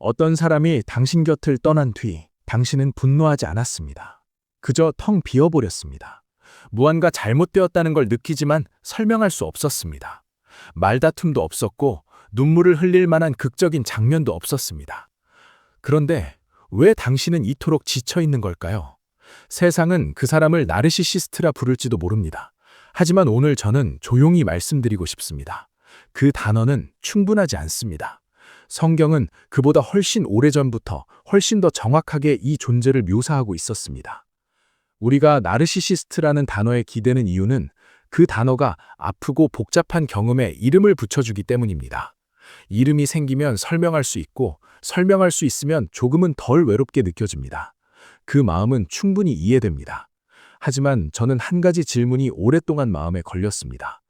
어떤 사람이 당신 곁을 떠난 뒤 당신은 분노하지 않았습니다. 그저 텅 비어버렸습니다. 무언가 잘못되었다는 걸 느끼지만 설명할 수 없었습니다. 말다툼도 없었고 눈물을 흘릴 만한 극적인 장면도 없었습니다. 그런데 왜 당신은 이토록 지쳐 있는 걸까요? 세상은 그 사람을 나르시시스트라 부를지도 모릅니다. 하지만 오늘 저는 조용히 말씀드리고 싶습니다. 그 단어는 충분하지 않습니다. 성경은 그보다 훨씬 오래전부터 훨씬 더 정확하게 이 존재를 묘사하고 있었습니다. 우리가 나르시시스트라는 단어에 기대는 이유는 그 단어가 아프고 복잡한 경험에 이름을 붙여주기 때문입니다. 이름이 생기면 설명할 수 있고 설명할 수 있으면 조금은 덜 외롭게 느껴집니다. 그 마음은 충분히 이해됩니다. 하지만 저는 한 가지 질문이 오랫동안 마음에 걸렸습니다.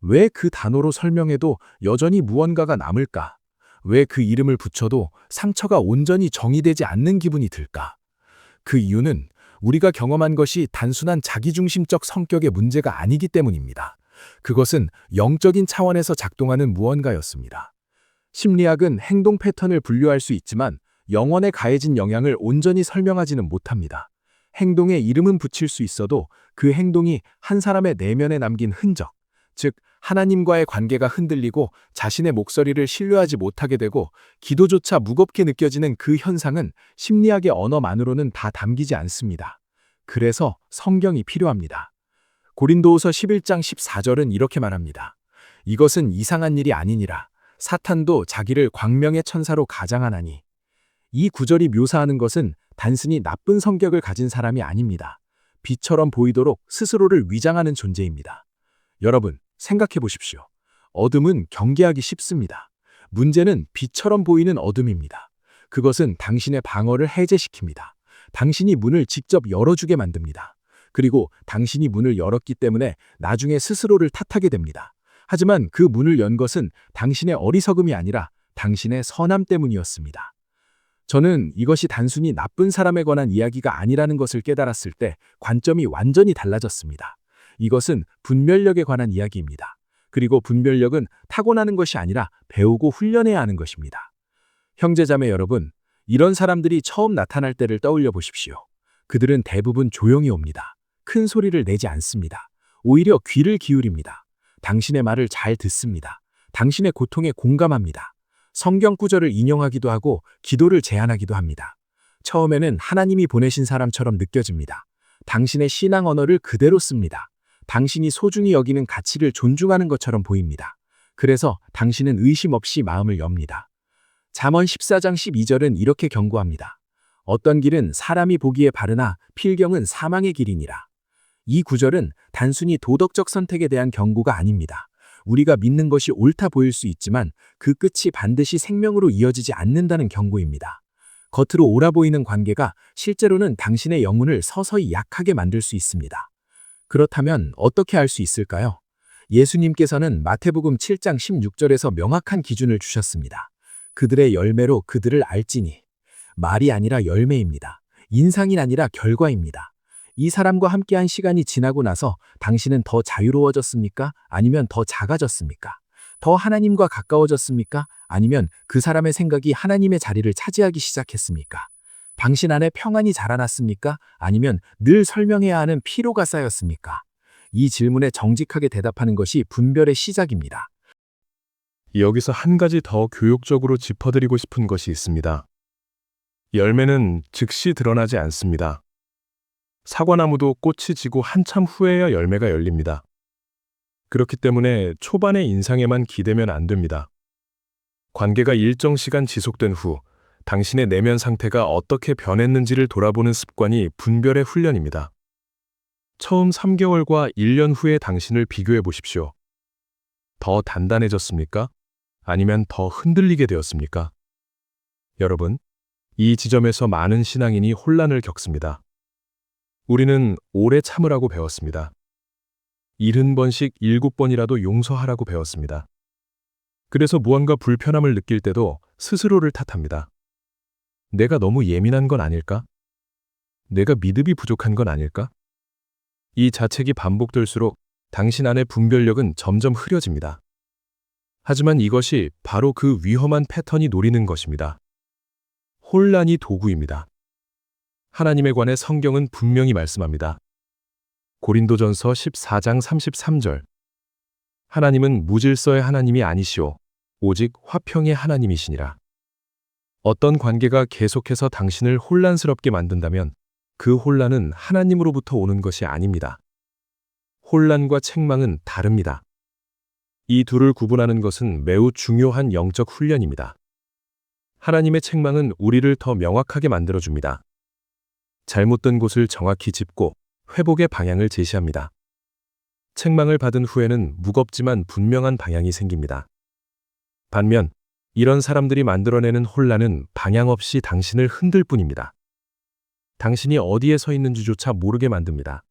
왜 그 단어로 설명해도 여전히 무언가가 남을까? 왜 그 이름을 붙여도 상처가 온전히 정리되지 않는 기분이 들까? 그 이유는 우리가 경험한 것이 단순한 자기중심적 성격의 문제가 아니기 때문입니다. 그것은 영적인 차원에서 작동하는 무언가였습니다. 심리학은 행동 패턴을 분류할 수 있지만 영혼에 가해진 영향을 온전히 설명하지는 못합니다. 행동에 이름은 붙일 수 있어도 그 행동이 한 사람의 내면에 남긴 흔적, 즉 하나님과의 관계가 흔들리고 자신의 목소리를 신뢰하지 못하게 되고 기도조차 무겁게 느껴지는 그 현상은 심리학의 언어만으로는 다 담기지 않습니다. 그래서 성경이 필요합니다. 고린도후서 11장 14절은 이렇게 말합니다. 이것은 이상한 일이 아니니라. 사탄도 자기를 광명의 천사로 가장하나니. 이 구절이 묘사하는 것은 단순히 나쁜 성격을 가진 사람이 아닙니다. 빛처럼 보이도록 스스로를 위장하는 존재입니다. 여러분, 생각해 보십시오. 어둠은 경계하기 쉽습니다. 문제는 빛처럼 보이는 어둠입니다. 그것은 당신의 방어를 해제시킵니다. 당신이 문을 직접 열어주게 만듭니다. 그리고 당신이 문을 열었기 때문에 나중에 스스로를 탓하게 됩니다. 하지만 그 문을 연 것은 당신의 어리석음이 아니라 당신의 선함 때문이었습니다. 저는 이것이 단순히 나쁜 사람에 관한 이야기가 아니라는 것을 깨달았을 때 관점이 완전히 달라졌습니다. 이것은 분별력에 관한 이야기입니다. 그리고 분별력은 타고나는 것이 아니라 배우고 훈련해야 하는 것입니다. 형제자매 여러분, 이런 사람들이 처음 나타날 때를 떠올려 보십시오. 그들은 대부분 조용히 옵니다. 큰 소리를 내지 않습니다. 오히려 귀를 기울입니다. 당신의 말을 잘 듣습니다. 당신의 고통에 공감합니다. 성경 구절을 인용하기도 하고 기도를 제안하기도 합니다. 처음에는 하나님이 보내신 사람처럼 느껴집니다. 당신의 신앙 언어를 그대로 씁니다. 당신이 소중히 여기는 가치를 존중하는 것처럼 보입니다. 그래서 당신은 의심 없이 마음을 엽니다. 잠언 14장 12절은 이렇게 경고합니다. 어떤 길은 사람이 보기에 바르나 필경은 사망의 길이니라. 이 구절은 단순히 도덕적 선택에 대한 경고가 아닙니다. 우리가 믿는 것이 옳다 보일 수 있지만 그 끝이 반드시 생명으로 이어지지 않는다는 경고입니다. 겉으로 옳아 보이는 관계가 실제로는 당신의 영혼을 서서히 약하게 만들 수 있습니다. 그렇다면 어떻게 알 수 있을까요? 예수님께서는 마태복음 7장 16절에서 명확한 기준을 주셨습니다. 그들의 열매로 그들을 알지니. 말이 아니라 열매입니다. 인상이 아니라 결과입니다. 이 사람과 함께한 시간이 지나고 나서 당신은 더 자유로워졌습니까? 아니면 더 작아졌습니까? 더 하나님과 가까워졌습니까? 아니면 그 사람의 생각이 하나님의 자리를 차지하기 시작했습니까? 당신 안에 평안이 자라났습니까? 아니면 늘 설명해야 하는 피로가 쌓였습니까? 이 질문에 정직하게 대답하는 것이 분별의 시작입니다. 여기서 한 가지 더 교육적으로 짚어드리고 싶은 것이 있습니다. 열매는 즉시 드러나지 않습니다. 사과나무도 꽃이 지고 한참 후에야 열매가 열립니다. 그렇기 때문에 초반의 인상에만 기대면 안 됩니다. 관계가 일정 시간 지속된 후 당신의 내면 상태가 어떻게 변했는지를 돌아보는 습관이 분별의 훈련입니다. 처음 3개월과 1년 후의 당신을 비교해 보십시오. 더 단단해졌습니까? 아니면 더 흔들리게 되었습니까? 여러분, 이 지점에서 많은 신앙인이 혼란을 겪습니다. 우리는 오래 참으라고 배웠습니다. 70번씩 7번이라도 용서하라고 배웠습니다. 그래서 무언가 불편함을 느낄 때도 스스로를 탓합니다. 내가 너무 예민한 건 아닐까? 내가 믿음이 부족한 건 아닐까? 이 자책이 반복될수록 당신 안의 분별력은 점점 흐려집니다. 하지만 이것이 바로 그 위험한 패턴이 노리는 것입니다. 혼란이 도구입니다. 하나님에 관해 성경은 분명히 말씀합니다. 고린도전서 14장 33절. 하나님은 무질서의 하나님이 아니시오. 오직 화평의 하나님이시니라. 어떤 관계가 계속해서 당신을 혼란스럽게 만든다면 그 혼란은 하나님으로부터 오는 것이 아닙니다. 혼란과 책망은 다릅니다. 이 둘을 구분하는 것은 매우 중요한 영적 훈련입니다. 하나님의 책망은 우리를 더 명확하게 만들어줍니다. 잘못된 곳을 정확히 짚고 회복의 방향을 제시합니다. 책망을 받은 후에는 무겁지만 분명한 방향이 생깁니다. 반면 이런 사람들이 만들어내는 혼란은 방향 없이 당신을 흔들 뿐입니다. 당신이 어디에 서 있는지조차 모르게 만듭니다.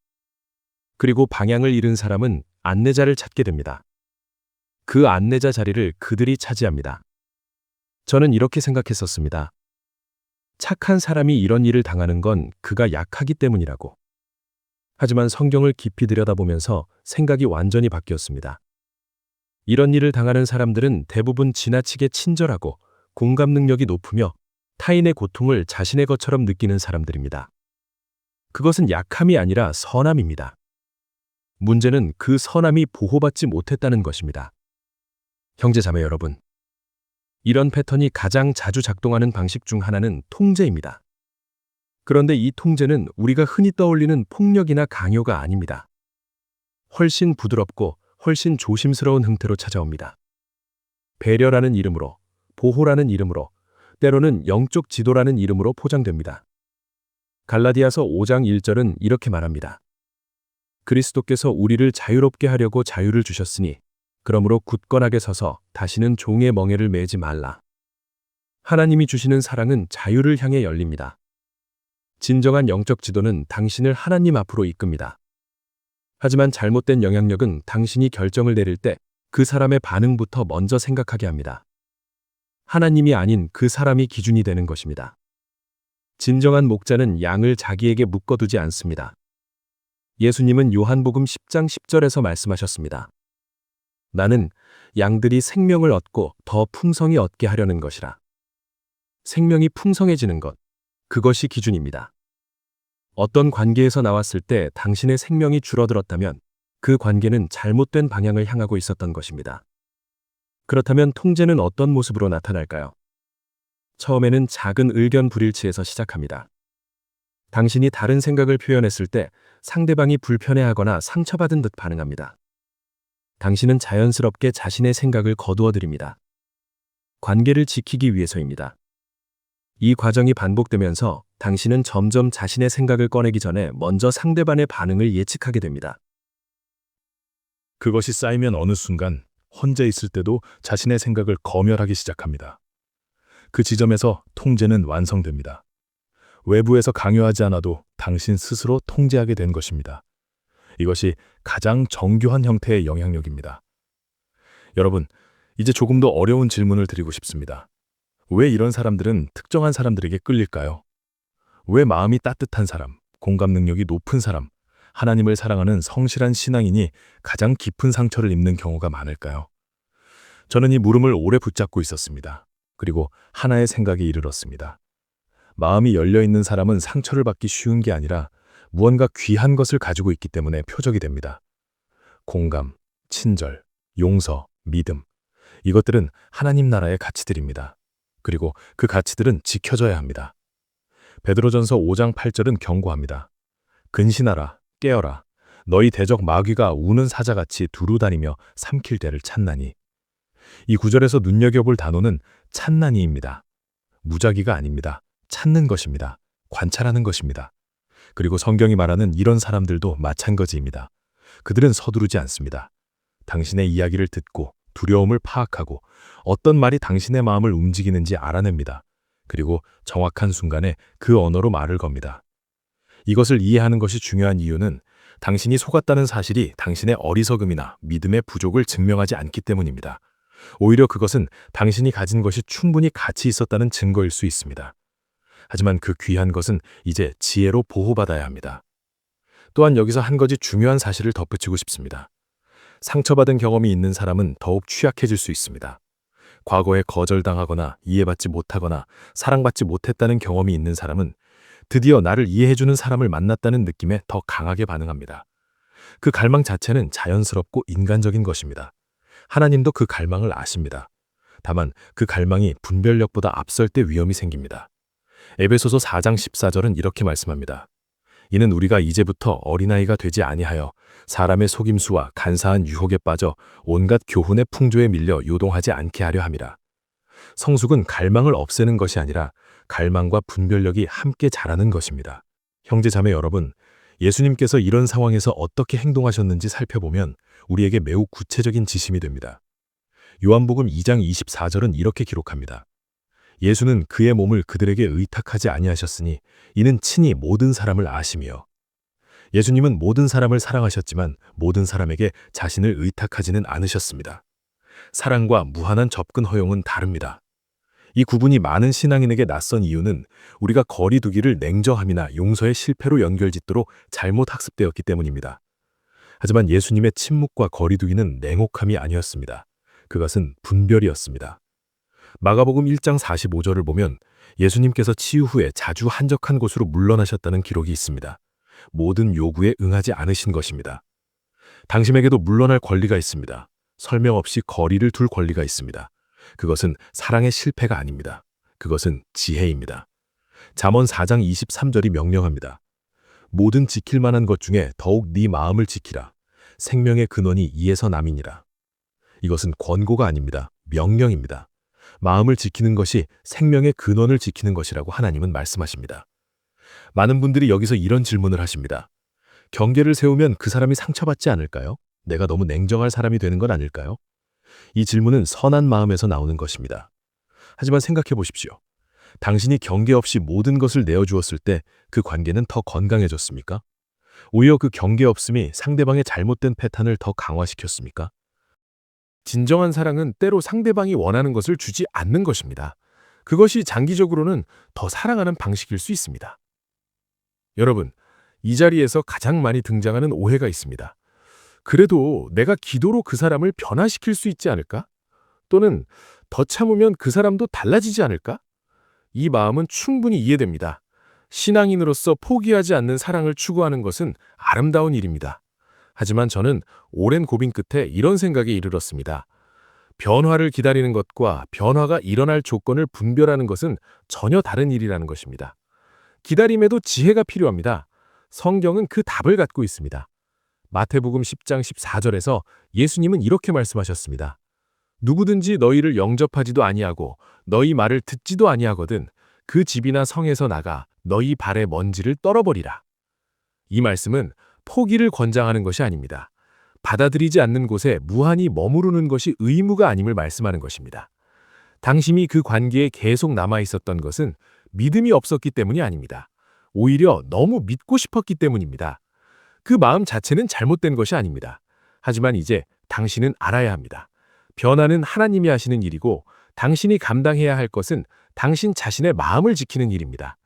그리고 방향을 잃은 사람은 안내자를 찾게 됩니다. 그 안내자 자리를 그들이 차지합니다. 저는 이렇게 생각했었습니다. 착한 사람이 이런 일을 당하는 건 그가 약하기 때문이라고. 하지만 성경을 깊이 들여다보면서 생각이 완전히 바뀌었습니다. 이런 일을 당하는 사람들은 대부분 지나치게 친절하고 공감 능력이 높으며 타인의 고통을 자신의 것처럼 느끼는 사람들입니다. 그것은 약함이 아니라 선함입니다. 문제는 그 선함이 보호받지 못했다는 것입니다. 형제자매 여러분, 이런 패턴이 가장 자주 작동하는 방식 중 하나는 통제입니다. 그런데 이 통제는 우리가 흔히 떠올리는 폭력이나 강요가 아닙니다. 훨씬 부드럽고 훨씬 조심스러운 형태로 찾아옵니다. 배려라는 이름으로, 보호라는 이름으로, 때로는 영적 지도라는 이름으로 포장됩니다. 갈라디아서 5장 1절은 이렇게 말합니다. 그리스도께서 우리를 자유롭게 하려고 자유를 주셨으니 그러므로 굳건하게 서서 다시는 종의 멍에를 매지 말라. 하나님이 주시는 사랑은 자유를 향해 열립니다. 진정한 영적 지도는 당신을 하나님 앞으로 이끕니다. 하지만 잘못된 영향력은 당신이 결정을 내릴 때 그 사람의 반응부터 먼저 생각하게 합니다. 하나님이 아닌 그 사람이 기준이 되는 것입니다. 진정한 목자는 양을 자기에게 묶어두지 않습니다. 예수님은 요한복음 10장 10절에서 말씀하셨습니다. 나는 양들이 생명을 얻고 더 풍성히 얻게 하려는 것이라. 생명이 풍성해지는 것, 그것이 기준입니다. 어떤 관계에서 나왔을 때 당신의 생명이 줄어들었다면 그 관계는 잘못된 방향을 향하고 있었던 것입니다. 그렇다면 통제는 어떤 모습으로 나타날까요? 처음에는 작은 의견 불일치에서 시작합니다. 당신이 다른 생각을 표현했을 때 상대방이 불편해하거나 상처받은 듯 반응합니다. 당신은 자연스럽게 자신의 생각을 거두어 드립니다. 관계를 지키기 위해서입니다. 이 과정이 반복되면서 당신은 점점 자신의 생각을 꺼내기 전에 먼저 상대방의 반응을 예측하게 됩니다. 그것이 쌓이면 어느 순간 혼자 있을 때도 자신의 생각을 검열하기 시작합니다. 그 지점에서 통제는 완성됩니다. 외부에서 강요하지 않아도 당신 스스로 통제하게 된 것입니다. 이것이 가장 정교한 형태의 영향력입니다. 여러분, 이제 조금 더 어려운 질문을 드리고 싶습니다. 왜 이런 사람들은 특정한 사람들에게 끌릴까요? 왜 마음이 따뜻한 사람, 공감 능력이 높은 사람, 하나님을 사랑하는 성실한 신앙인이 가장 깊은 상처를 입는 경우가 많을까요? 저는 이 물음을 오래 붙잡고 있었습니다. 그리고 하나의 생각에 이르렀습니다. 마음이 열려있는 사람은 상처를 받기 쉬운 게 아니라 무언가 귀한 것을 가지고 있기 때문에 표적이 됩니다. 공감, 친절, 용서, 믿음. 이것들은 하나님 나라의 가치들입니다. 그리고 그 가치들은 지켜져야 합니다. 베드로전서 5장 8절은 경고합니다. 근신하라, 깨어라. 너희 대적 마귀가 우는 사자같이 두루다니며 삼킬 때를 찾나니. 이 구절에서 눈여겨볼 단어는 찾나니입니다. 무작위가 아닙니다. 찾는 것입니다. 관찰하는 것입니다. 그리고 성경이 말하는 이런 사람들도 마찬가지입니다. 그들은 서두르지 않습니다. 당신의 이야기를 듣고 두려움을 파악하고 어떤 말이 당신의 마음을 움직이는지 알아냅니다. 그리고 정확한 순간에 그 언어로 말을 겁니다. 이것을 이해하는 것이 중요한 이유는 당신이 속았다는 사실이 당신의 어리석음이나 믿음의 부족을 증명하지 않기 때문입니다. 오히려 그것은 당신이 가진 것이 충분히 가치 있었다는 증거일 수 있습니다. 하지만 그 귀한 것은 이제 지혜로 보호받아야 합니다. 또한 여기서 한 가지 중요한 사실을 덧붙이고 싶습니다. 상처받은 경험이 있는 사람은 더욱 취약해질 수 있습니다. 과거에 거절당하거나 이해받지 못하거나 사랑받지 못했다는 경험이 있는 사람은 드디어 나를 이해해주는 사람을 만났다는 느낌에 더 강하게 반응합니다. 그 갈망 자체는 자연스럽고 인간적인 것입니다. 하나님도 그 갈망을 아십니다. 다만 그 갈망이 분별력보다 앞설 때 위험이 생깁니다. 에베소서 4장 14절은 이렇게 말씀합니다. 이는 우리가 이제부터 어린아이가 되지 아니하여 사람의 속임수와 간사한 유혹에 빠져 온갖 교훈의 풍조에 밀려 요동하지 않게 하려 함이라. 성숙은 갈망을 없애는 것이 아니라 갈망과 분별력이 함께 자라는 것입니다. 형제 자매 여러분, 예수님께서 이런 상황에서 어떻게 행동하셨는지 살펴보면 우리에게 매우 구체적인 지심이 됩니다. 요한복음 2장 24절은 이렇게 기록합니다. 예수는 그의 몸을 그들에게 의탁하지 아니하셨으니 이는 친히 모든 사람을 아심이요. 예수님은 모든 사람을 사랑하셨지만 모든 사람에게 자신을 의탁하지는 않으셨습니다. 사랑과 무한한 접근 허용은 다릅니다. 이 구분이 많은 신앙인에게 낯선 이유는 우리가 거리 두기를 냉정함이나 용서의 실패로 연결짓도록 잘못 학습되었기 때문입니다. 하지만 예수님의 침묵과 거리 두기는 냉혹함이 아니었습니다. 그것은 분별이었습니다. 마가복음 1장 45절을 보면 예수님께서 치유 후에 자주 한적한 곳으로 물러나셨다는 기록이 있습니다. 모든 요구에 응하지 않으신 것입니다. 당신에게도 물러날 권리가 있습니다. 설명 없이 거리를 둘 권리가 있습니다. 그것은 사랑의 실패가 아닙니다. 그것은 지혜입니다. 잠언 4장 23절이 명령합니다. 모든 지킬 만한 것 중에 더욱 네 마음을 지키라. 생명의 근원이 이에서 남이니라. 이것은 권고가 아닙니다. 명령입니다. 마음을 지키는 것이 생명의 근원을 지키는 것이라고 하나님은 말씀하십니다. 많은 분들이 여기서 이런 질문을 하십니다. 경계를 세우면 그 사람이 상처받지 않을까요? 내가 너무 냉정할 사람이 되는 건 아닐까요? 이 질문은 선한 마음에서 나오는 것입니다. 하지만 생각해 보십시오. 당신이 경계 없이 모든 것을 내어주었을 때 그 관계는 더 건강해졌습니까? 오히려 그 경계 없음이 상대방의 잘못된 패턴을 더 강화시켰습니까? 진정한 사랑은 때로 상대방이 원하는 것을 주지 않는 것입니다. 그것이 장기적으로는 더 사랑하는 방식일 수 있습니다. 여러분, 이 자리에서 가장 많이 등장하는 오해가 있습니다. 그래도 내가 기도로 그 사람을 변화시킬 수 있지 않을까? 또는 더 참으면 그 사람도 달라지지 않을까? 이 마음은 충분히 이해됩니다. 신앙인으로서 포기하지 않는 사랑을 추구하는 것은 아름다운 일입니다. 하지만 저는 오랜 고민 끝에 이런 생각에 이르렀습니다. 변화를 기다리는 것과 변화가 일어날 조건을 분별하는 것은 전혀 다른 일이라는 것입니다. 기다림에도 지혜가 필요합니다. 성경은 그 답을 갖고 있습니다. 마태복음 10장 14절에서 예수님은 이렇게 말씀하셨습니다. 누구든지 너희를 영접하지도 아니하고 너희 말을 듣지도 아니하거든 그 집이나 성에서 나가 너희 발의 먼지를 떨어버리라. 이 말씀은 포기를 권장하는 것이 아닙니다. 받아들이지 않는 곳에 무한히 머무르는 것이 의무가 아님을 말씀하는 것입니다. 당신이 그 관계에 계속 남아 있었던 것은 믿음이 없었기 때문이 아닙니다. 오히려 너무 믿고 싶었기 때문입니다. 그 마음 자체는 잘못된 것이 아닙니다. 하지만 이제 당신은 알아야 합니다. 변화는 하나님이 하시는 일이고 당신이 감당해야 할 것은 당신 자신의 마음을 지키는 일입니다.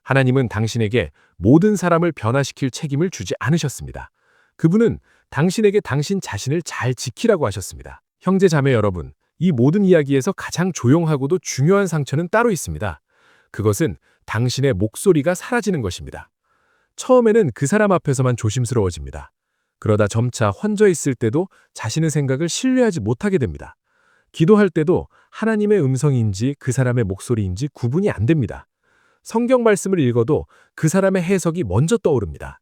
하나님은 당신에게 모든 사람을 변화시킬 책임을 주지 않으셨습니다. 그분은 당신에게 당신 자신을 잘 지키라고 하셨습니다. 형제 자매 여러분, 이 모든 이야기에서 가장 조용하고도 중요한 상처는 따로 있습니다. 그것은 당신의 목소리가 사라지는 것입니다. 처음에는 그 사람 앞에서만 조심스러워집니다. 그러다 점차 혼자 있을 때도 자신의 생각을 신뢰하지 못하게 됩니다. 기도할 때도 하나님의 음성인지 그 사람의 목소리인지 구분이 안 됩니다. 성경 말씀을 읽어도 그 사람의 해석이 먼저 떠오릅니다.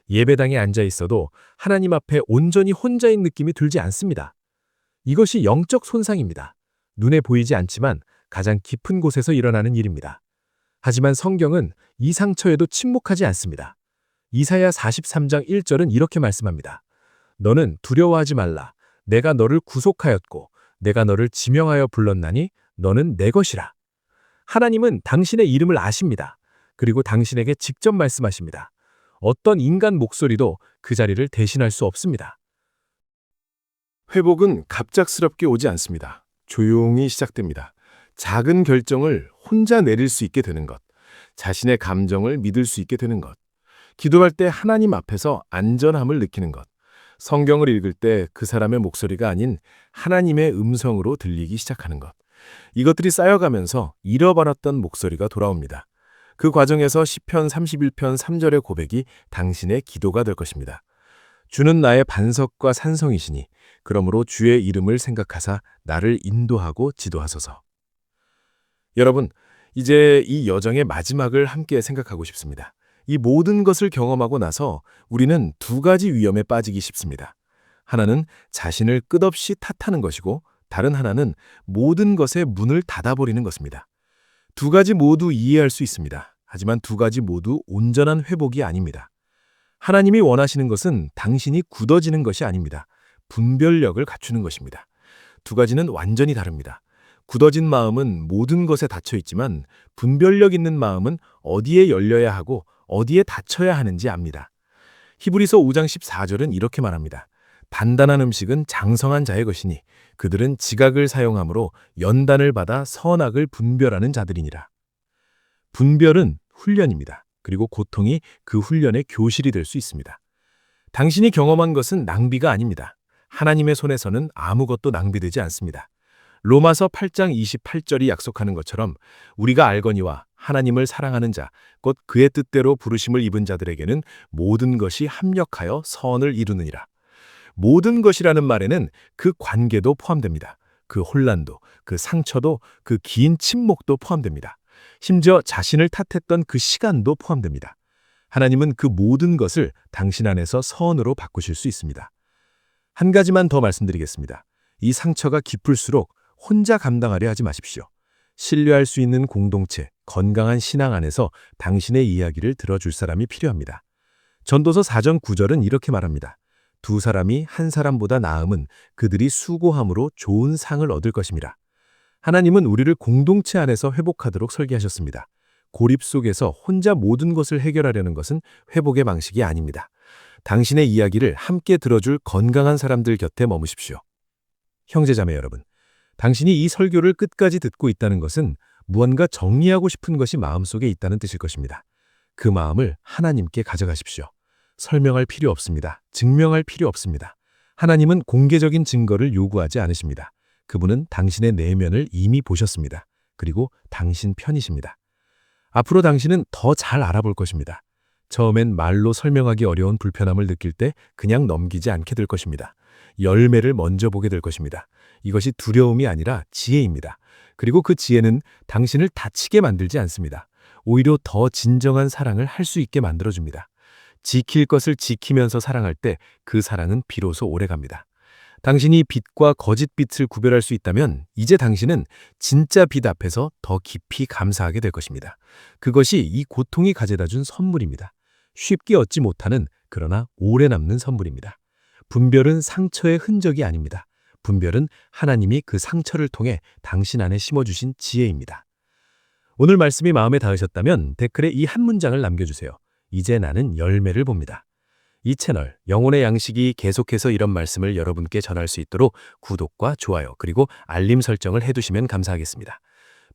예배당에 앉아 있어도 하나님 앞에 온전히 혼자인 느낌이 들지 않습니다. 이것이 영적 손상입니다. 눈에 보이지 않지만 가장 깊은 곳에서 일어나는 일입니다. 하지만 성경은 이 상처에도 침묵하지 않습니다. 이사야 43장 1절은 이렇게 말씀합니다. 너는 두려워하지 말라. 내가 너를 구속하였고 내가 너를 지명하여 불렀나니 너는 내 것이라. 하나님은 당신의 이름을 아십니다. 그리고 당신에게 직접 말씀하십니다. 어떤 인간 목소리도 그 자리를 대신할 수 없습니다. 회복은 갑작스럽게 오지 않습니다. 조용히 시작됩니다. 작은 결정을 혼자 내릴 수 있게 되는 것, 자신의 감정을 믿을 수 있게 되는 것, 기도할 때 하나님 앞에서 안전함을 느끼는 것, 성경을 읽을 때 그 사람의 목소리가 아닌 하나님의 음성으로 들리기 시작하는 것, 이것들이 쌓여가면서 잃어버렸던 목소리가 돌아옵니다. 그 과정에서 시편 31편 3절의 고백이 당신의 기도가 될 것입니다. 주는 나의 반석과 산성이시니 그러므로 주의 이름을 생각하사 나를 인도하고 지도하소서. 여러분, 이제 이 여정의 마지막을 함께 생각하고 싶습니다. 이 모든 것을 경험하고 나서 우리는 두 가지 위험에 빠지기 쉽습니다. 하나는 자신을 끝없이 탓하는 것이고 다른 하나는 모든 것에 문을 닫아버리는 것입니다. 두 가지 모두 이해할 수 있습니다. 하지만 두 가지 모두 온전한 회복이 아닙니다. 하나님이 원하시는 것은 당신이 굳어지는 것이 아닙니다. 분별력을 갖추는 것입니다. 두 가지는 완전히 다릅니다. 굳어진 마음은 모든 것에 닫혀 있지만 분별력 있는 마음은 어디에 열려야 하고 어디에 닫혀야 하는지 압니다. 히브리서 5장 14절은 이렇게 말합니다. 단단한 음식은 장성한 자의 것이니 그들은 지각을 사용함으로 연단을 받아 선악을 분별하는 자들이니라. 분별은 훈련입니다. 그리고 고통이 그 훈련의 교실이 될 수 있습니다. 당신이 경험한 것은 낭비가 아닙니다. 하나님의 손에서는 아무것도 낭비되지 않습니다. 로마서 8장 28절이 약속하는 것처럼 우리가 알거니와 하나님을 사랑하는 자, 곧 그의 뜻대로 부르심을 입은 자들에게는 모든 것이 합력하여 선을 이루느니라. 모든 것이라는 말에는 그 관계도 포함됩니다. 그 혼란도, 그 상처도, 그 긴 침묵도 포함됩니다. 심지어 자신을 탓했던 그 시간도 포함됩니다. 하나님은 그 모든 것을 당신 안에서 선으로 바꾸실 수 있습니다. 한 가지만 더 말씀드리겠습니다. 이 상처가 깊을수록 혼자 감당하려 하지 마십시오. 신뢰할 수 있는 공동체, 건강한 신앙 안에서 당신의 이야기를 들어줄 사람이 필요합니다. 전도서 4장 9절은 이렇게 말합니다. 두 사람이 한 사람보다 나음은 그들이 수고함으로 좋은 상을 얻을 것임이라. 하나님은 우리를 공동체 안에서 회복하도록 설계하셨습니다. 고립 속에서 혼자 모든 것을 해결하려는 것은 회복의 방식이 아닙니다. 당신의 이야기를 함께 들어줄 건강한 사람들 곁에 머무십시오. 형제자매 여러분, 당신이 이 설교를 끝까지 듣고 있다는 것은 무언가 정리하고 싶은 것이 마음속에 있다는 뜻일 것입니다. 그 마음을 하나님께 가져가십시오. 설명할 필요 없습니다. 증명할 필요 없습니다. 하나님은 공개적인 증거를 요구하지 않으십니다. 그분은 당신의 내면을 이미 보셨습니다. 그리고 당신 편이십니다. 앞으로 당신은 더 잘 알아볼 것입니다. 처음엔 말로 설명하기 어려운 불편함을 느낄 때 그냥 넘기지 않게 될 것입니다. 열매를 먼저 보게 될 것입니다. 이것이 두려움이 아니라 지혜입니다. 그리고 그 지혜는 당신을 다치게 만들지 않습니다. 오히려 더 진정한 사랑을 할 수 있게 만들어줍니다. 지킬 것을 지키면서 사랑할 때 그 사랑은 비로소 오래갑니다. 당신이 빛과 거짓 빛을 구별할 수 있다면 이제 당신은 진짜 빛 앞에서 더 깊이 감사하게 될 것입니다. 그것이 이 고통이 가져다 준 선물입니다. 쉽게 얻지 못하는 그러나 오래 남는 선물입니다. 분별은 상처의 흔적이 아닙니다. 분별은 하나님이 그 상처를 통해 당신 안에 심어주신 지혜입니다. 오늘 말씀이 마음에 닿으셨다면 댓글에 이 한 문장을 남겨주세요. 이제 나는 열매를 봅니다. 이 채널 영혼의 양식이 계속해서 이런 말씀을 여러분께 전할 수 있도록 구독과 좋아요 그리고 알림 설정을 해두시면 감사하겠습니다.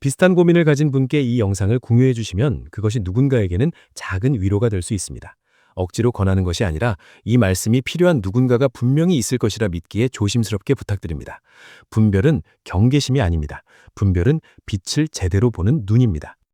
비슷한 고민을 가진 분께 이 영상을 공유해 주시면 그것이 누군가에게는 작은 위로가 될 수 있습니다. 억지로 권하는 것이 아니라 이 말씀이 필요한 누군가가 분명히 있을 것이라 믿기에 조심스럽게 부탁드립니다. 분별은 경계심이 아닙니다. 분별은 빛을 제대로 보는 눈입니다.